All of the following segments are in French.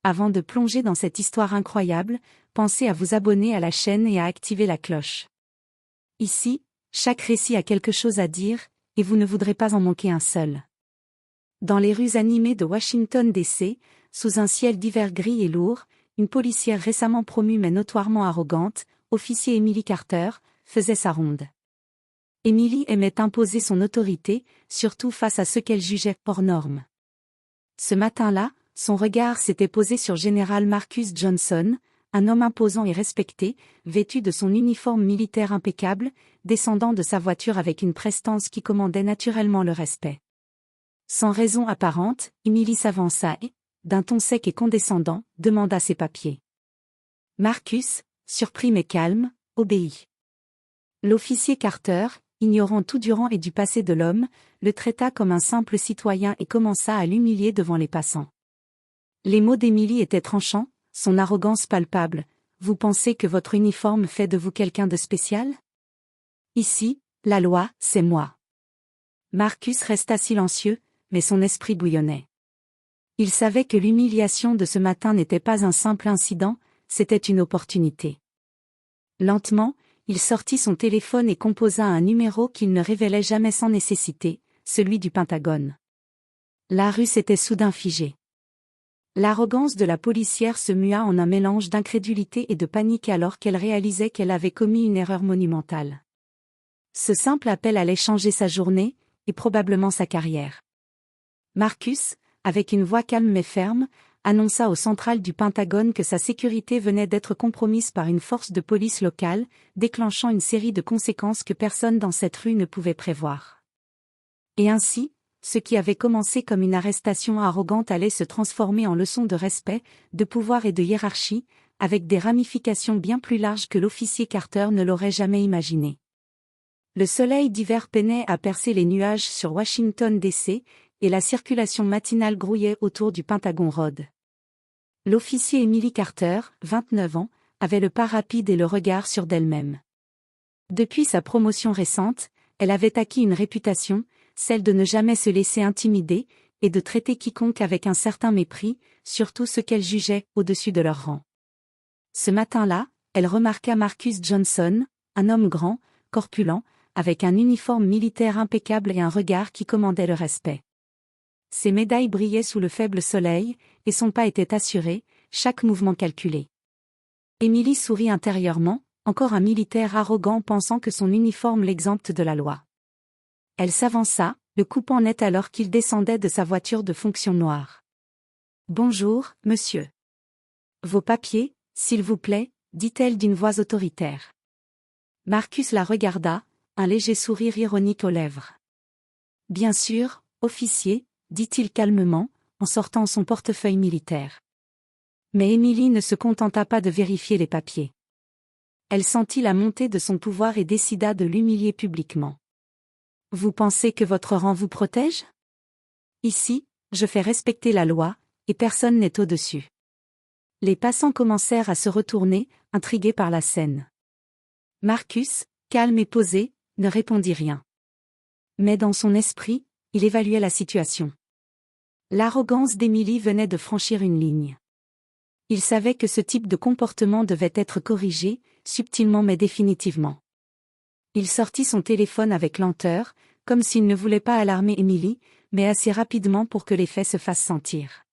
Avant de plonger dans cette histoire incroyable, pensez à vous abonner à la chaîne et à activer la cloche. Ici, chaque récit a quelque chose à dire, et vous ne voudrez pas en manquer un seul. Dans les rues animées de Washington DC, sous un ciel d'hiver gris et lourd, une policière récemment promue mais notoirement arrogante, officier Emily Carter, faisait sa ronde. Emily aimait imposer son autorité, surtout face à ceux qu'elle jugeait hors normes. Ce matin-là, son regard s'était posé sur Général Marcus Johnson, un homme imposant et respecté, vêtu de son uniforme militaire impeccable, descendant de sa voiture avec une prestance qui commandait naturellement le respect. Sans raison apparente, Emily s'avança et, d'un ton sec et condescendant, demanda ses papiers. Marcus, surpris mais calme, obéit. L'officier Carter, ignorant tout du rang et du passé de l'homme, le traita comme un simple citoyen et commença à l'humilier devant les passants. Les mots d'Emily étaient tranchants, son arrogance palpable. Vous pensez que votre uniforme fait de vous quelqu'un de spécial? Ici, la loi, c'est moi. Marcus resta silencieux, mais son esprit bouillonnait. Il savait que l'humiliation de ce matin n'était pas un simple incident, c'était une opportunité. Lentement, il sortit son téléphone et composa un numéro qu'il ne révélait jamais sans nécessité, celui du Pentagone. La rue s'était soudain figée. L'arrogance de la policière se mua en un mélange d'incrédulité et de panique alors qu'elle réalisait qu'elle avait commis une erreur monumentale. Ce simple appel allait changer sa journée, et probablement sa carrière. Marcus, avec une voix calme mais ferme, annonça au central du Pentagone que sa sécurité venait d'être compromise par une force de police locale, déclenchant une série de conséquences que personne dans cette rue ne pouvait prévoir. Et ainsi, ce qui avait commencé comme une arrestation arrogante allait se transformer en leçon de respect, de pouvoir et de hiérarchie, avec des ramifications bien plus larges que l'officier Carter ne l'aurait jamais imaginé. Le soleil d'hiver peinait à percer les nuages sur Washington DC, et la circulation matinale grouillait autour du Pentagon Road. L'officier Emily Carter, 29 ans, avait le pas rapide et le regard sûr d'elle-même. Depuis sa promotion récente, elle avait acquis une réputation, celle de ne jamais se laisser intimider, et de traiter quiconque avec un certain mépris, surtout ceux qu'elle jugeait au-dessus de leur rang. Ce matin-là, elle remarqua Marcus Johnson, un homme grand, corpulent, avec un uniforme militaire impeccable et un regard qui commandait le respect. Ses médailles brillaient sous le faible soleil, et son pas était assuré, chaque mouvement calculé. Emily sourit intérieurement, encore un militaire arrogant pensant que son uniforme l'exempte de la loi. Elle s'avança, le coupant net alors qu'il descendait de sa voiture de fonction noire. « Bonjour, monsieur. Vos papiers, s'il vous plaît, dit-elle d'une voix autoritaire. Marcus la regarda, un léger sourire ironique aux lèvres. « Bien sûr, officier, dit-il calmement, en sortant son portefeuille militaire. Mais Emily ne se contenta pas de vérifier les papiers. Elle sentit la montée de son pouvoir et décida de l'humilier publiquement. « Vous pensez que votre rang vous protège? Ici, je fais respecter la loi, et personne n'est au-dessus. » Les passants commencèrent à se retourner, intrigués par la scène. Marcus, calme et posé, ne répondit rien. Mais dans son esprit, il évaluait la situation. L'arrogance d'Emily venait de franchir une ligne. Il savait que ce type de comportement devait être corrigé, subtilement mais définitivement. Il sortit son téléphone avec lenteur, comme s'il ne voulait pas alarmer Emily, mais assez rapidement pour que les faits se fassent sentir.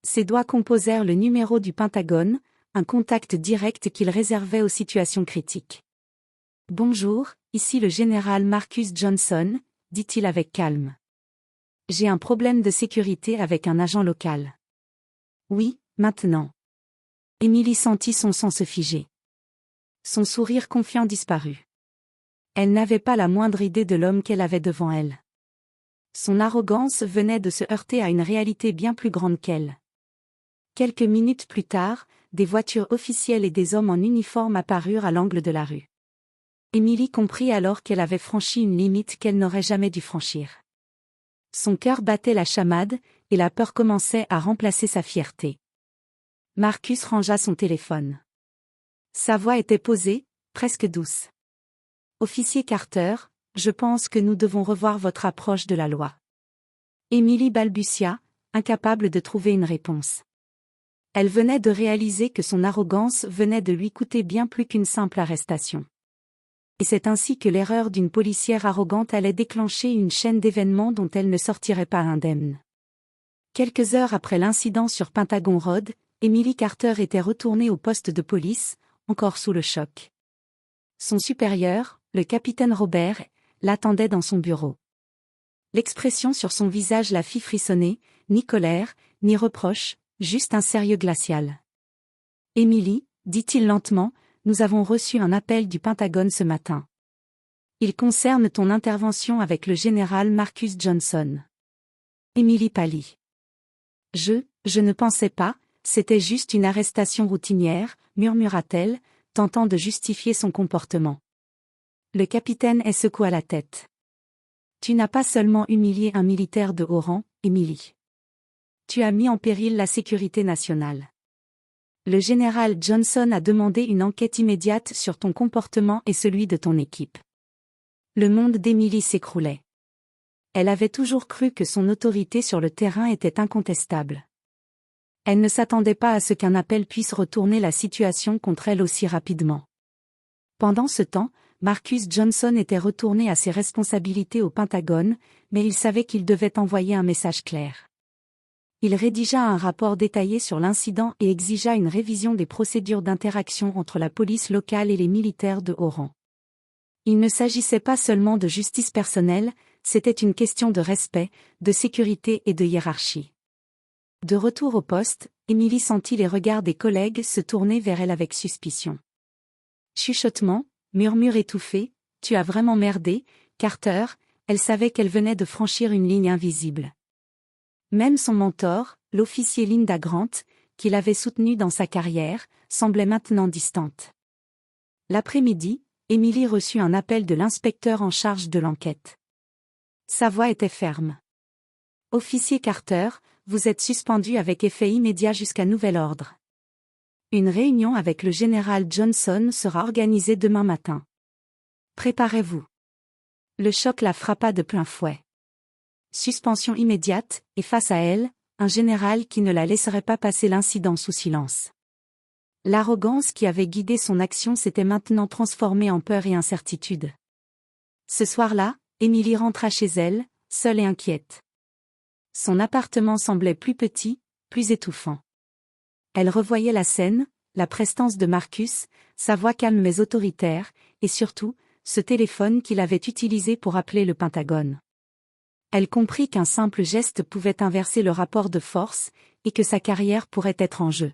Ses doigts composèrent le numéro du Pentagone, un contact direct qu'il réservait aux situations critiques. « Bonjour, ici le général Marcus Johnson, » dit-il avec calme. « J'ai un problème de sécurité avec un agent local. »« Oui, maintenant. » Emily sentit son sang se figer. Son sourire confiant disparut. Elle n'avait pas la moindre idée de l'homme qu'elle avait devant elle. Son arrogance venait de se heurter à une réalité bien plus grande qu'elle. Quelques minutes plus tard, des voitures officielles et des hommes en uniforme apparurent à l'angle de la rue. Emily comprit alors qu'elle avait franchi une limite qu'elle n'aurait jamais dû franchir. Son cœur battait la chamade, et la peur commençait à remplacer sa fierté. Marcus rangea son téléphone. Sa voix était posée, presque douce. « Officier Carter, je pense que nous devons revoir votre approche de la loi. » Emily balbutia, incapable de trouver une réponse. Elle venait de réaliser que son arrogance venait de lui coûter bien plus qu'une simple arrestation. Et c'est ainsi que l'erreur d'une policière arrogante allait déclencher une chaîne d'événements dont elle ne sortirait pas indemne. Quelques heures après l'incident sur Pentagon Road, Emily Carter était retournée au poste de police, encore sous le choc. Son supérieur, le capitaine Robert, l'attendait dans son bureau. L'expression sur son visage la fit frissonner, ni colère, ni reproche, juste un sérieux glacial. « Emily, dit-il lentement, nous avons reçu un appel du Pentagone ce matin. Il concerne ton intervention avec le général Marcus Johnson. » Emily pâlit. Je ne pensais pas, c'était juste une arrestation routinière, murmura-t-elle, tentant de justifier son comportement. Le capitaine secoua la tête. Tu n'as pas seulement humilié un militaire de haut rang, Emily. Tu as mis en péril la sécurité nationale. Le général Johnson a demandé une enquête immédiate sur ton comportement et celui de ton équipe. Le monde d'Emily s'écroulait. Elle avait toujours cru que son autorité sur le terrain était incontestable. Elle ne s'attendait pas à ce qu'un appel puisse retourner la situation contre elle aussi rapidement. Pendant ce temps, Marcus Johnson était retourné à ses responsabilités au Pentagone, mais il savait qu'il devait envoyer un message clair. Il rédigea un rapport détaillé sur l'incident et exigea une révision des procédures d'interaction entre la police locale et les militaires de haut rang. Il ne s'agissait pas seulement de justice personnelle, c'était une question de respect, de sécurité et de hiérarchie. De retour au poste, Emily sentit les regards des collègues se tourner vers elle avec suspicion. Chuchotement, murmure étouffé, « Tu as vraiment merdé, Carter », elle savait qu'elle venait de franchir une ligne invisible. Même son mentor, l'officier Linda Grant, qui l'avait soutenue dans sa carrière, semblait maintenant distante. L'après-midi, Emily reçut un appel de l'inspecteur en charge de l'enquête. Sa voix était ferme. « Officier Carter, vous êtes suspendu avec effet immédiat jusqu'à nouvel ordre. Une réunion avec le général Johnson sera organisée demain matin. Préparez-vous. » Le choc la frappa de plein fouet. Suspension immédiate, et face à elle, un général qui ne la laisserait pas passer l'incident sous silence. L'arrogance qui avait guidé son action s'était maintenant transformée en peur et incertitude. Ce soir-là, Emily rentra chez elle, seule et inquiète. Son appartement semblait plus petit, plus étouffant. Elle revoyait la scène, la prestance de Marcus, sa voix calme mais autoritaire, et surtout, ce téléphone qu'il avait utilisé pour appeler le Pentagone. Elle comprit qu'un simple geste pouvait inverser le rapport de force, et que sa carrière pourrait être en jeu.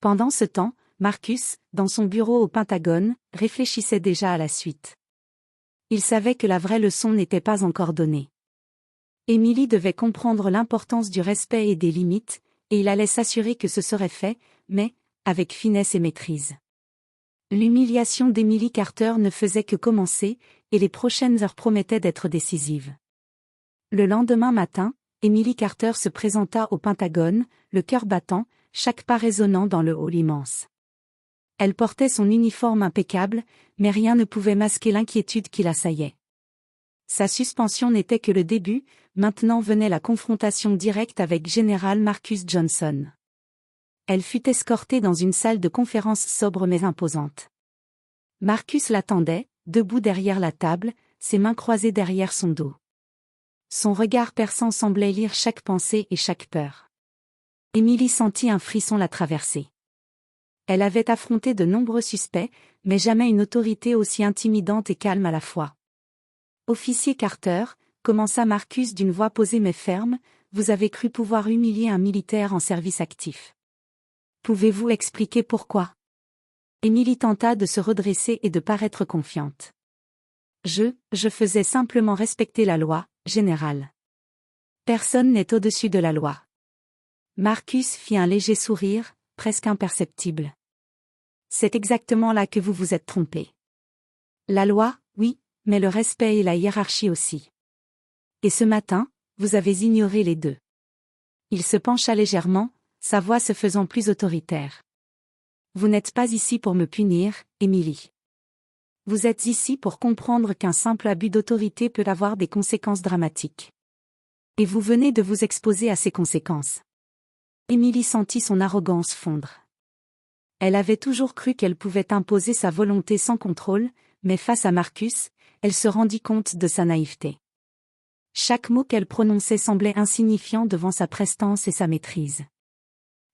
Pendant ce temps, Marcus, dans son bureau au Pentagone, réfléchissait déjà à la suite. Il savait que la vraie leçon n'était pas encore donnée. Emily devait comprendre l'importance du respect et des limites, et il allait s'assurer que ce serait fait, mais, avec finesse et maîtrise. L'humiliation d'Emily Carter ne faisait que commencer, et les prochaines heures promettaient d'être décisives. Le lendemain matin, Emily Carter se présenta au Pentagone, le cœur battant, chaque pas résonnant dans le hall immense. Elle portait son uniforme impeccable, mais rien ne pouvait masquer l'inquiétude qui l'assaillait. Sa suspension n'était que le début, maintenant venait la confrontation directe avec Général Marcus Johnson. Elle fut escortée dans une salle de conférence sobre mais imposante. Marcus l'attendait, debout derrière la table, ses mains croisées derrière son dos. Son regard perçant semblait lire chaque pensée et chaque peur. Emily sentit un frisson la traverser. Elle avait affronté de nombreux suspects, mais jamais une autorité aussi intimidante et calme à la fois. « Officier Carter », commença Marcus d'une voix posée mais ferme, « vous avez cru pouvoir humilier un militaire en service actif. Pouvez-vous expliquer pourquoi ?» Emily tenta de se redresser et de paraître confiante. « Je faisais simplement respecter la loi, général. Personne n'est au-dessus de la loi. » Marcus fit un léger sourire, presque imperceptible. « C'est exactement là que vous vous êtes trompé. La loi, oui, mais le respect et la hiérarchie aussi. Et ce matin, vous avez ignoré les deux. » Il se pencha légèrement, sa voix se faisant plus autoritaire. « Vous n'êtes pas ici pour me punir, Emily. Vous êtes ici pour comprendre qu'un simple abus d'autorité peut avoir des conséquences dramatiques. Et vous venez de vous exposer à ces conséquences. Émilie sentit son arrogance fondre. Elle avait toujours cru qu'elle pouvait imposer sa volonté sans contrôle, mais face à Marcus, elle se rendit compte de sa naïveté. Chaque mot qu'elle prononçait semblait insignifiant devant sa prestance et sa maîtrise.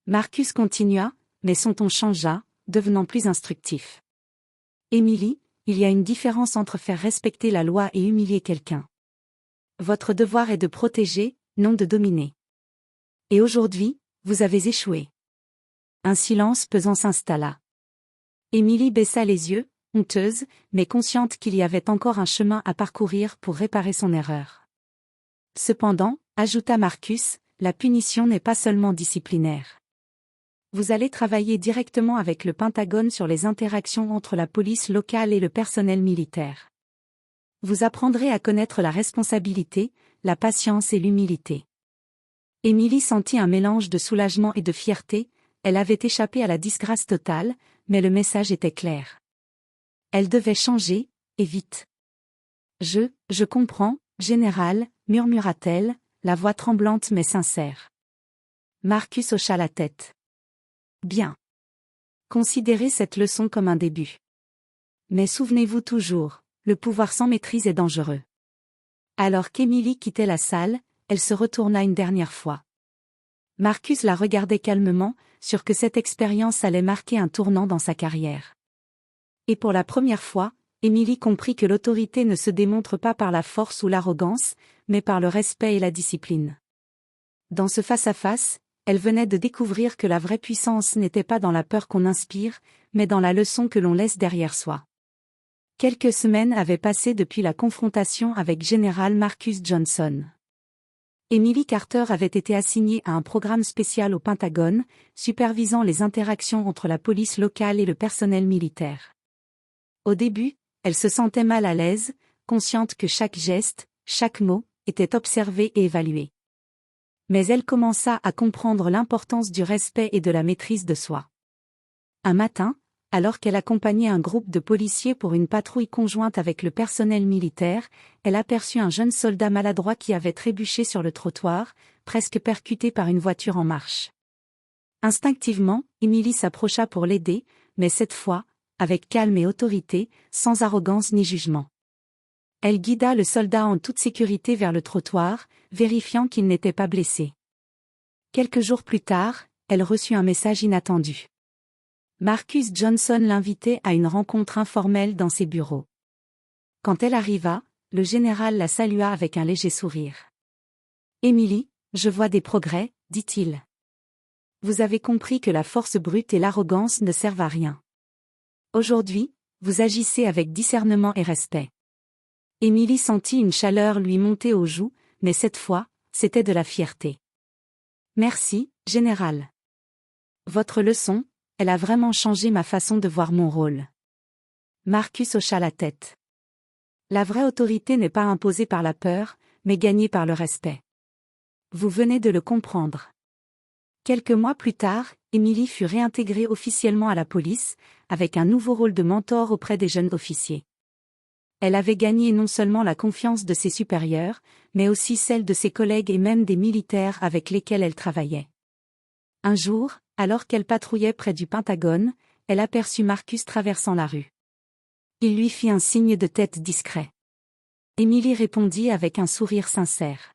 Marcus continua, mais son ton changea, devenant plus instructif. Émilie, il y a une différence entre faire respecter la loi et humilier quelqu'un. Votre devoir est de protéger, non de dominer. Et aujourd'hui, vous avez échoué. Un silence pesant s'installa. Émilie baissa les yeux, honteuse, mais consciente qu'il y avait encore un chemin à parcourir pour réparer son erreur. Cependant, ajouta Marcus, la punition n'est pas seulement disciplinaire. Vous allez travailler directement avec le Pentagone sur les interactions entre la police locale et le personnel militaire. Vous apprendrez à connaître la responsabilité, la patience et l'humilité. Émilie sentit un mélange de soulagement et de fierté, elle avait échappé à la disgrâce totale, mais le message était clair. Elle devait changer, et vite. Je comprends, général, murmura-t-elle, la voix tremblante mais sincère. Marcus hocha la tête. Bien. Considérez cette leçon comme un début. Mais souvenez-vous toujours, le pouvoir sans maîtrise est dangereux. Alors qu'Émilie quittait la salle, elle se retourna une dernière fois. Marcus la regardait calmement, sûr que cette expérience allait marquer un tournant dans sa carrière. Et pour la première fois, Émilie comprit que l'autorité ne se démontre pas par la force ou l'arrogance, mais par le respect et la discipline. Dans ce face-à-face, elle venait de découvrir que la vraie puissance n'était pas dans la peur qu'on inspire, mais dans la leçon que l'on laisse derrière soi. Quelques semaines avaient passé depuis la confrontation avec Général Marcus Johnson. Emily Carter avait été assignée à un programme spécial au Pentagone, supervisant les interactions entre la police locale et le personnel militaire. Au début, elle se sentait mal à l'aise, consciente que chaque geste, chaque mot, était observé et évalué. Mais elle commença à comprendre l'importance du respect et de la maîtrise de soi. Un matin, alors qu'elle accompagnait un groupe de policiers pour une patrouille conjointe avec le personnel militaire, elle aperçut un jeune soldat maladroit qui avait trébuché sur le trottoir, presque percuté par une voiture en marche. Instinctivement, Émilie s'approcha pour l'aider, mais cette fois, avec calme et autorité, sans arrogance ni jugement. Elle guida le soldat en toute sécurité vers le trottoir, vérifiant qu'il n'était pas blessé. Quelques jours plus tard, elle reçut un message inattendu. Marcus Johnson l'invitait à une rencontre informelle dans ses bureaux. Quand elle arriva, le général la salua avec un léger sourire. « Émilie, je vois des progrès, dit-il. Vous avez compris que la force brute et l'arrogance ne servent à rien. Aujourd'hui, vous agissez avec discernement et respect. » Émilie sentit une chaleur lui monter aux joues, mais cette fois, c'était de la fierté. « Merci, général. Votre leçon, elle a vraiment changé ma façon de voir mon rôle. » Marcus hocha la tête. La vraie autorité n'est pas imposée par la peur, mais gagnée par le respect. Vous venez de le comprendre. Quelques mois plus tard, Émilie fut réintégrée officiellement à la police, avec un nouveau rôle de mentor auprès des jeunes officiers. Elle avait gagné non seulement la confiance de ses supérieurs, mais aussi celle de ses collègues et même des militaires avec lesquels elle travaillait. Un jour, alors qu'elle patrouillait près du Pentagone, elle aperçut Marcus traversant la rue. Il lui fit un signe de tête discret. Émilie répondit avec un sourire sincère.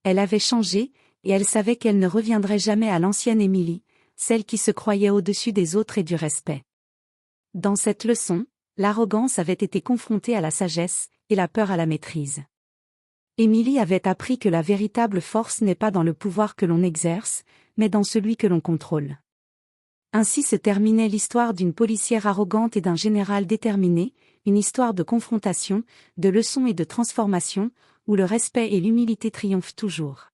Elle avait changé, et elle savait qu'elle ne reviendrait jamais à l'ancienne Émilie, celle qui se croyait au-dessus des autres et du respect. Dans cette leçon, l'arrogance avait été confrontée à la sagesse, et la peur à la maîtrise. Émilie avait appris que la véritable force n'est pas dans le pouvoir que l'on exerce, mais dans celui que l'on contrôle. Ainsi se terminait l'histoire d'une policière arrogante et d'un général déterminé, une histoire de confrontation, de leçons et de transformation, où le respect et l'humilité triomphent toujours.